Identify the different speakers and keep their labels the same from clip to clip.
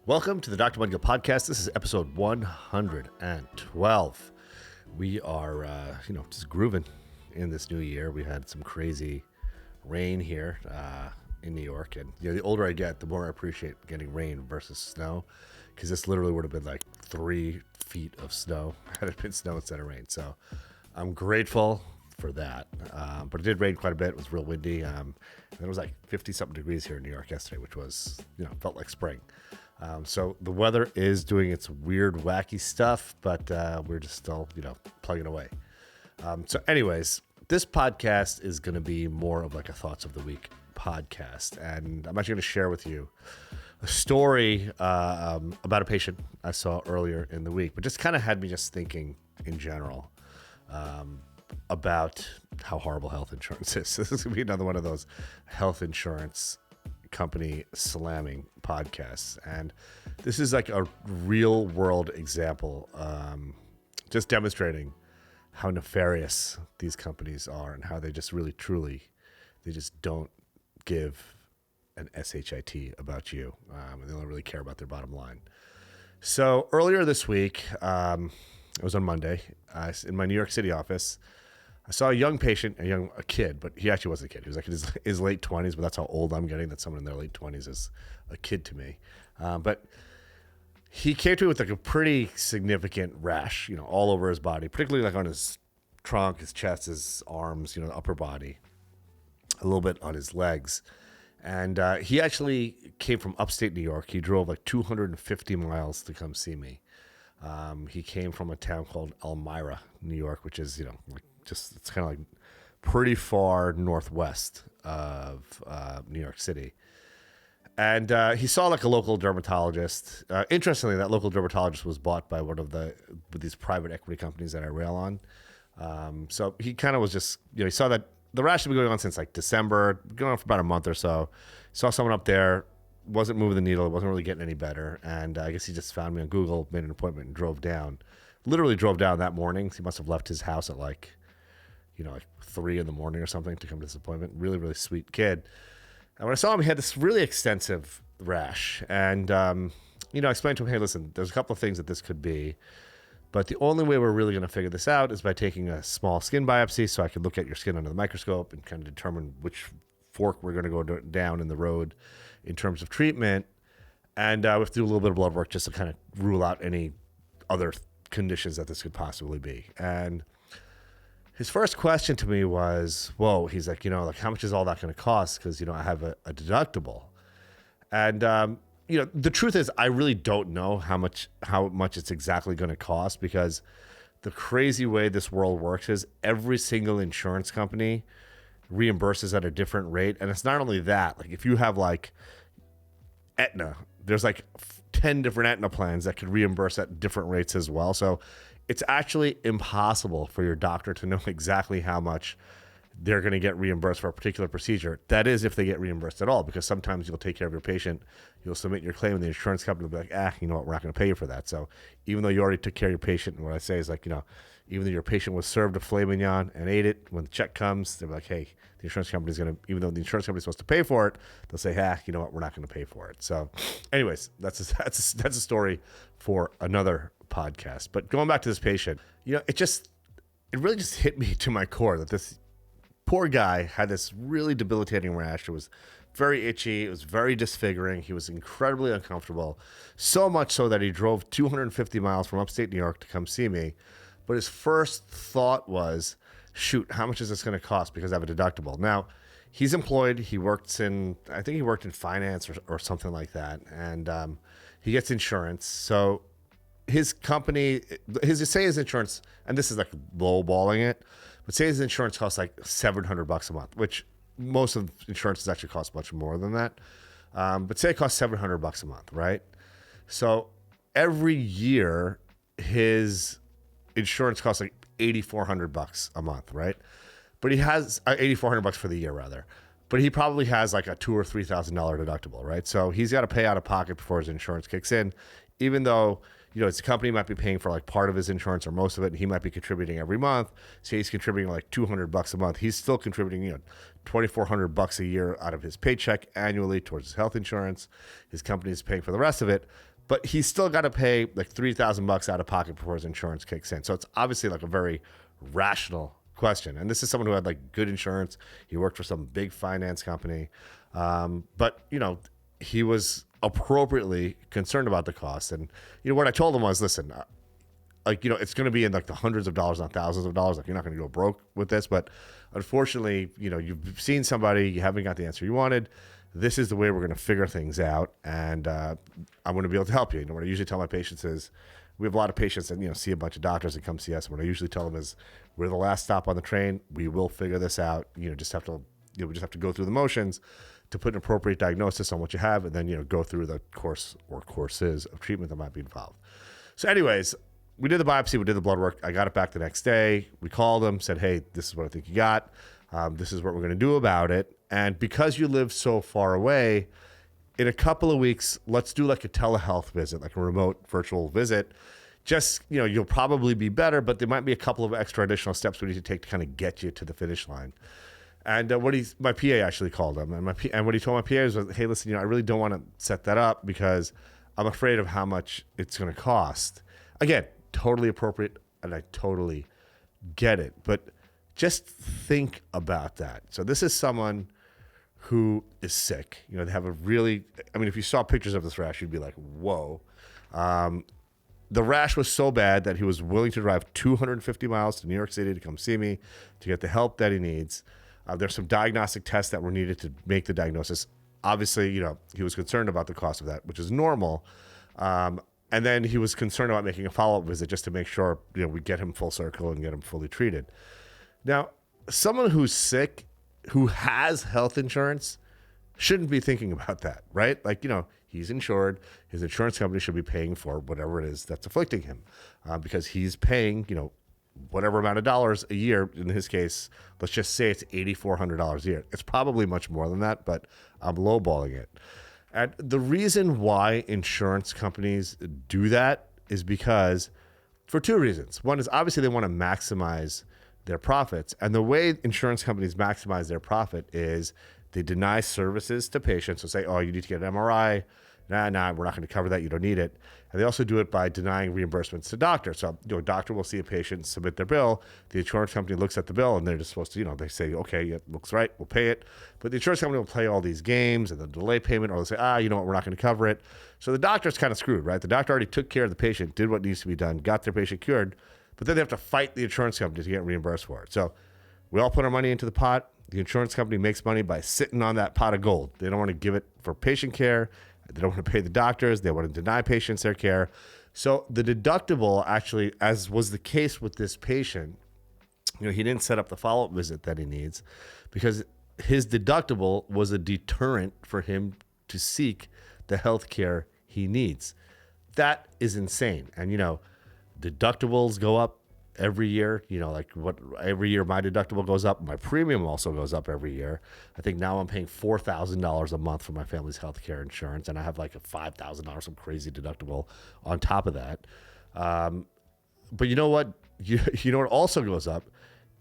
Speaker 1: Welcome to the Dr. Mudgil podcast. This is episode 112. We are, just grooving in this new year. We had some crazy rain here in New York, and the older I get, the more I appreciate getting rain versus snow, because this literally would have been like 3 feet of snow had it been snow instead of rain. So I'm grateful for that. But it did rain quite a bit. It was real windy. And it was like 50-something degrees here in New York yesterday, which was, felt like spring. So the weather is doing its weird, wacky stuff, but we're just still, plugging away. So anyways, this podcast is going to be more of like a Thoughts of the Week podcast. And I'm actually going to share with you a story about a patient I saw earlier in the week, but just kind of had me just thinking in general about how horrible health insurance is. This is going to be another one of those health insurance company slamming podcasts, and this is like a real world example, just demonstrating how nefarious these companies are and how they just really truly they just don't give an shit about you, and they don't really care about their bottom line. So earlier this week, it was on Monday, in my New York City office, I saw a young patient, a kid, but he actually wasn't a kid. He was like in his late 20s, but that's how old I'm getting, that someone in their late 20s is a kid to me. But he came to me with like a pretty significant rash, all over his body, particularly like on his trunk, his chest, his arms, the upper body, a little bit on his legs. And he actually came from upstate New York. He drove like 250 miles to come see me. He came from a town called Elmira, New York, which is, it's kind of like pretty far northwest of New York City. And he saw like a local dermatologist. Interestingly, that local dermatologist was bought by one of these private equity companies that I rail on. So he kind of was just, he saw that the rash had been going on since like December, going on for about a month or so. Saw someone up there, wasn't moving the needle, wasn't really getting any better. And I guess he just found me on Google, made an appointment, and drove down. Literally drove down that morning. He must have left his house at like 3 a.m. or something to come to this appointment. Really, really sweet kid. And when I saw him, he had this really extensive rash. And, I explained to him, hey, listen, there's a couple of things that this could be. But the only way we're really going to figure this out is by taking a small skin biopsy so I can look at your skin under the microscope and kind of determine which fork we're going to go down in the road in terms of treatment. And we have to do a little bit of blood work just to kind of rule out any other conditions that this could possibly be. And his first question to me was, whoa, he's like, how much is all that going to cost? Because, I have a deductible. And, the truth is I really don't know how much it's exactly going to cost, because the crazy way this world works is every single insurance company reimburses at a different rate. And it's not only that, like if you have like Aetna, there's like 10 different Aetna plans that could reimburse at different rates as well. So it's actually impossible for your doctor to know exactly how much they're going to get reimbursed for a particular procedure. That is, if they get reimbursed at all, because sometimes you'll take care of your patient, you'll submit your claim, and the insurance company will be like, you know what, we're not going to pay you for that. So even though you already took care of your patient, and what I say is like, even though your patient was served a filet mignon and ate it, when the check comes, they're like, hey, the insurance company's going to, even though the insurance company's supposed to pay for it, they'll say, you know what, we're not going to pay for it. So anyways, that's a story for another podcast. But going back to this patient, it really just hit me to my core that this poor guy had this really debilitating rash. It was very itchy. It was very disfiguring. He was incredibly uncomfortable, so much so that he drove 250 miles from upstate New York to come see me. But his first thought was, shoot, how much is this going to cost, because I have a deductible. Now, he's employed. He worked in finance or something like that. And he gets insurance. So his company, his insurance, and this is like lowballing it, but say his insurance costs like $700 a month, which most of insurances actually cost much more than that. But say it costs $700 a month, right? So every year his insurance costs like $8,400 a month, right? But he has $8,400 for the year rather. But he probably has like a $2,000 or $3,000 deductible, right? So he's got to pay out of pocket before his insurance kicks in, even though his company might be paying for like part of his insurance or most of it, and he might be contributing every month. Say he's contributing like $200 a month. He's still contributing, $2,400 a year out of his paycheck annually towards his health insurance. His company is paying for the rest of it. but he's still got to pay like $3,000 out of pocket before his insurance kicks in. So it's obviously like a very rational question. And this is someone who had like good insurance. He worked for some big finance company. But, he was appropriately concerned about the cost. And, what I told him was, listen, it's going to be in like the hundreds of dollars, not thousands of dollars. Like, you're not going to go broke with this. But unfortunately, you've seen somebody, you haven't got the answer you wanted. This is the way we're going to figure things out. And I'm going to be able to help you. What I usually tell my patients is, we have a lot of patients that, see a bunch of doctors and come see us. What I usually tell them is, we're the last stop on the train. We will figure this out. We just have to go through the motions to put an appropriate diagnosis on what you have, and then, go through the course or courses of treatment that might be involved. So anyways, we did the biopsy, we did the blood work. I got it back the next day. We called him, said, hey, this is what I think you got. This is what we're going to do about it. And because you live so far away, in a couple of weeks, let's do like a telehealth visit, like a remote virtual visit. Just, you'll probably be better, but there might be a couple of extra additional steps we need to take to kind of get you to the finish line. And my PA actually called him, and what he told my PA was, hey, listen, I really don't want to set that up because I'm afraid of how much it's going to cost. Again, totally appropriate, and I totally get it, but just think about that. So this is someone who is sick. They have if you saw pictures of this rash, you'd be like, whoa. The rash was so bad that he was willing to drive 250 miles to New York City to come see me to get the help that he needs. There's some diagnostic tests that were needed to make the diagnosis. Obviously, he was concerned about the cost of that, which is normal. And then he was concerned about making a follow-up visit just to make sure, we get him full circle and get him fully treated. Now, someone who's sick, who has health insurance, shouldn't be thinking about that, right? Like, he's insured. His insurance company should be paying for whatever it is that's afflicting him because he's paying, whatever amount of dollars a year. In his case, let's just say it's $8,400 a year. It's probably much more than that, but I'm lowballing it. And the reason why insurance companies do that is because for two reasons. One is obviously they want to maximize their profits. And the way insurance companies maximize their profit is they deny services to patients. So say, oh, you need to get an MRI. Nah, we're not going to cover that. You don't need it. And they also do it by denying reimbursements to doctors. So, a doctor will see a patient, submit their bill. The insurance company looks at the bill, and they're just supposed to, they say, okay, it looks right, we'll pay it. But the insurance company will play all these games and then delay payment, or they'll say, we're not going to cover it. So the doctor's kind of screwed, right? The doctor already took care of the patient, did what needs to be done, got their patient cured, but then they have to fight the insurance company to get reimbursed for it. So we all put our money into the pot. The insurance company makes money by sitting on that pot of gold. They don't want to give it for patient care. They don't want to pay the doctors. They want to deny patients their care. So the deductible actually, as was the case with this patient, he didn't set up the follow-up visit that he needs because his deductible was a deterrent for him to seek the health care he needs. That is insane. And, deductibles go up every year. Every year my deductible goes up. My premium also goes up every year. I think now I'm paying $4,000 a month for my family's healthcare insurance, and I have like a $5,000 some crazy deductible on top of that. But you know what? You know what also goes up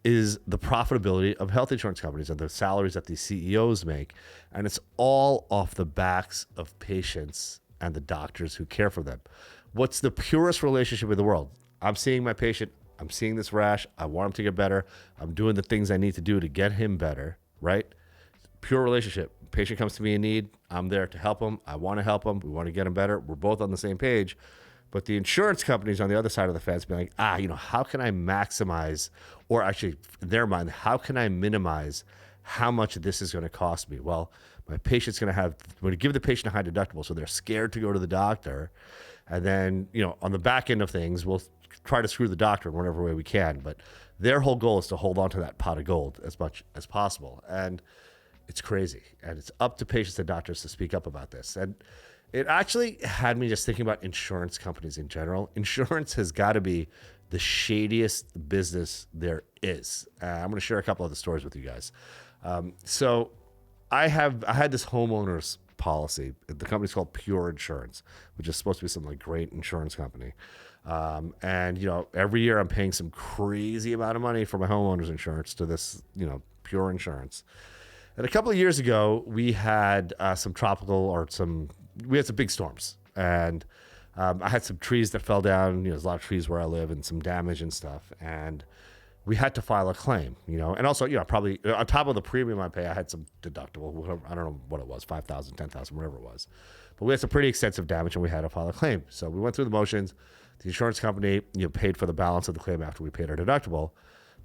Speaker 1: is the profitability of health insurance companies and the salaries that these CEOs make, and it's all off the backs of patients and the doctors who care for them. What's the purest relationship in the world? I'm seeing my patient. I'm seeing this rash. I want him to get better. I'm doing the things I need to do to get him better, right? Pure relationship. Patient comes to me in need. I'm there to help him. I want to help him. We want to get him better. We're both on the same page. But the insurance companies on the other side of the fence be like, how can I maximize, or actually in their mind, how can I minimize how much this is going to cost me? Well, my patient's going to give the patient a high deductible, so they're scared to go to the doctor. And then, on the back end of things, we'll try to screw the doctor in whatever way we can. But their whole goal is to hold on to that pot of gold as much as possible. And it's crazy. And it's up to patients and doctors to speak up about this. And it actually had me just thinking about insurance companies in general. Insurance has got to be the shadiest business there is. I'm going to share a couple of the stories with you guys. So I had this homeowner's policy. The company's called Pure Insurance, which is supposed to be some like great insurance company. And every year I'm paying some crazy amount of money for my homeowner's insurance to this, Pure Insurance. And a couple of years ago, we had some big storms, and I had some trees that fell down. There's a lot of trees where I live and some damage and stuff. And we had to file a claim, and also, probably on top of the premium I pay, I had some deductible. I don't know what it was, 5,000, 10,000, whatever it was. But we had some pretty extensive damage and we had to file a claim. So we went through the motions. The insurance company, paid for the balance of the claim after we paid our deductible.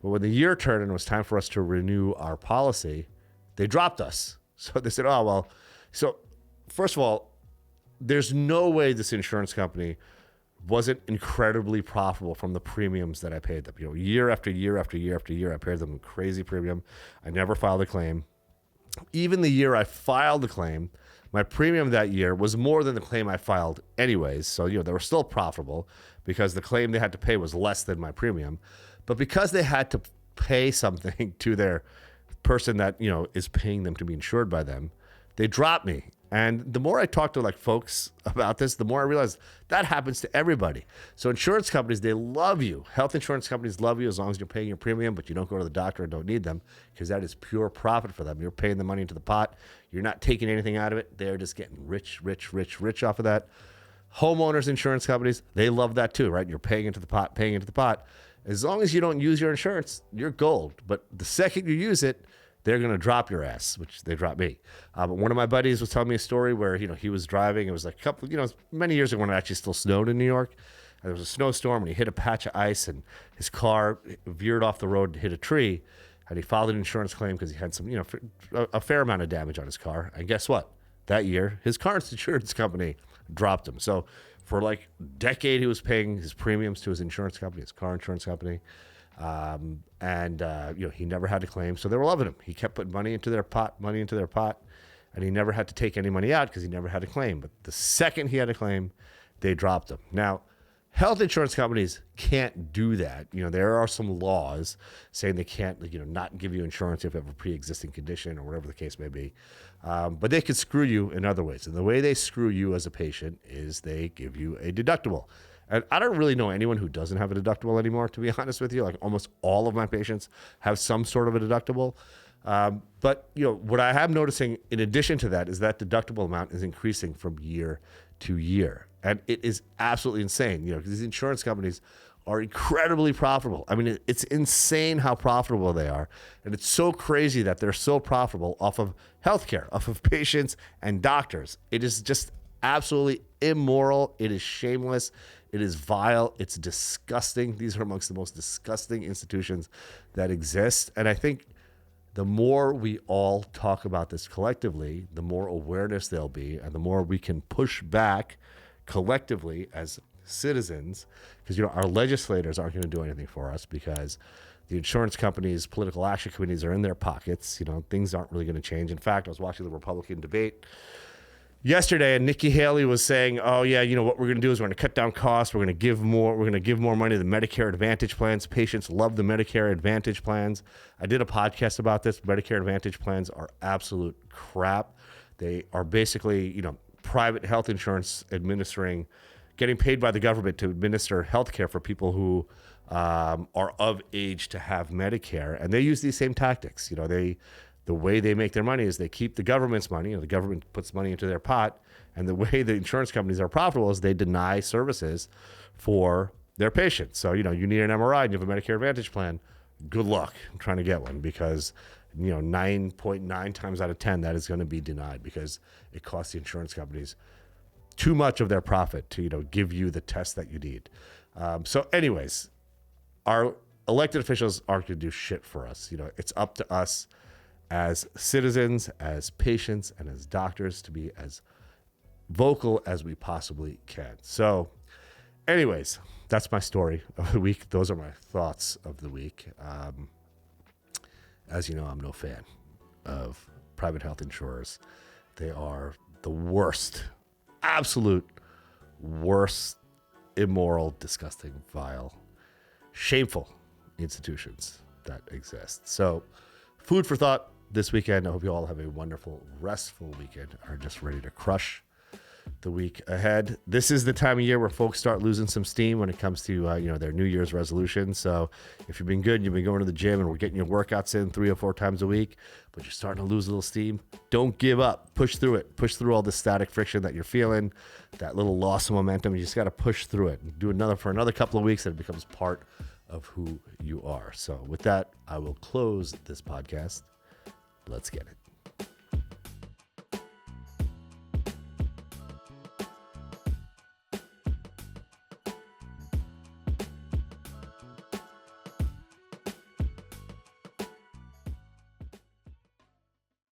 Speaker 1: But when the year turned and it was time for us to renew our policy, they dropped us. So they said, oh, well, so first of all, there's no way this insurance company wasn't incredibly profitable from the premiums that I paid them. Year after year after year after year, I paid them a crazy premium. I never filed a claim. Even the year I filed the claim, my premium that year was more than the claim I filed anyways. So, they were still profitable because the claim they had to pay was less than my premium. But because they had to pay something to their person that, is paying them to be insured by them, they dropped me. And the more I talk to folks about this, the more I realize that happens to everybody. So insurance companies, they love you. Health insurance companies love you as long as you're paying your premium, but you don't go to the doctor and don't need them because that is pure profit for them. You're paying the money into the pot. You're not taking anything out of it. They're just getting rich off of that. Homeowners insurance companies, they love that too, right? You're paying into the pot. As long as you don't use your insurance, you're gold. But the second you use it, they're going to drop your ass, which they dropped me. But one of my buddies was telling me a story where, he was driving. It was like a couple, many years ago when it actually still snowed in New York. And there was a snowstorm and he hit a patch of ice and his car veered off the road and hit a tree. And he filed an insurance claim because he had some, a fair amount of damage on his car. And guess what? That year, his car insurance company dropped him. So for like a decade, he was paying his premiums to his insurance company, his car insurance company. He never had to claim. So they were loving him. He kept putting money into their pot, and he never had to take any money out because he never had to claim. But the second he had to claim, they dropped him. Now, health insurance companies can't do that. There are some laws saying they can't, not give you insurance if you have a pre-existing condition or whatever the case may be. But they can screw you in other ways. And the way they screw you as a patient is they give you a deductible. And I don't really know anyone who doesn't have a deductible anymore, to be honest with you. Like almost all of my patients have some sort of a deductible. But what I am noticing in addition to that is that deductible amount is increasing from year to year. And it is absolutely insane, because these insurance companies are incredibly profitable. I mean, it's insane how profitable they are. And it's so crazy that they're so profitable off of healthcare, off of patients and doctors. It is just absolutely immoral. It is shameless. It is vile. It's disgusting. These are amongst the most disgusting institutions that exist. And I think the more we all talk about this collectively, the more awareness there'll be and the more we can push back collectively as citizens, because our legislators aren't going to do anything for us because the insurance companies, political action committees are in their pockets. Things aren't really going to change. In fact, I was watching the Republican debate yesterday, and Nikki Haley was saying, "Oh yeah, what we're going to do is we're going to cut down costs. We're going to give more. We're going to give more money to the Medicare Advantage plans. Patients love the Medicare Advantage plans." I did a podcast about this. Medicare Advantage plans are absolute crap. They are basically, private health insurance getting paid by the government to administer health care for people who are of age to have Medicare, and they use these same tactics. The way they make their money is they keep the government's money. The government puts money into their pot. And the way the insurance companies are profitable is they deny services for their patients. So, you need an MRI and you have a Medicare Advantage plan. Good luck trying to get one because, 9.9 times out of 10, that is going to be denied because it costs the insurance companies too much of their profit to, give you the test that you need. So anyways, our elected officials aren't going to do shit for us. It's up to us as citizens, as patients, and as doctors to be as vocal as we possibly can. So anyways, that's my story of the week. Those are my thoughts of the week. As you know, I'm no fan of private health insurers. They are the worst, absolute worst, immoral, disgusting, vile, shameful institutions that exist. So food for thought this weekend. I hope you all have a wonderful, restful weekend, are just ready to crush the week ahead. This is the time of year where folks start losing some steam when it comes to their New Year's resolutions. So if you've been good, you've been going to the gym and we're getting your workouts in 3 or 4 times a week, but you're starting to lose a little steam, don't give up. Push through it. Push through all the static friction that you're feeling, that little loss of momentum. You just got to push through it. Do for another couple of weeks, and it becomes part of who you are. So with that, I will close this podcast. Let's get it.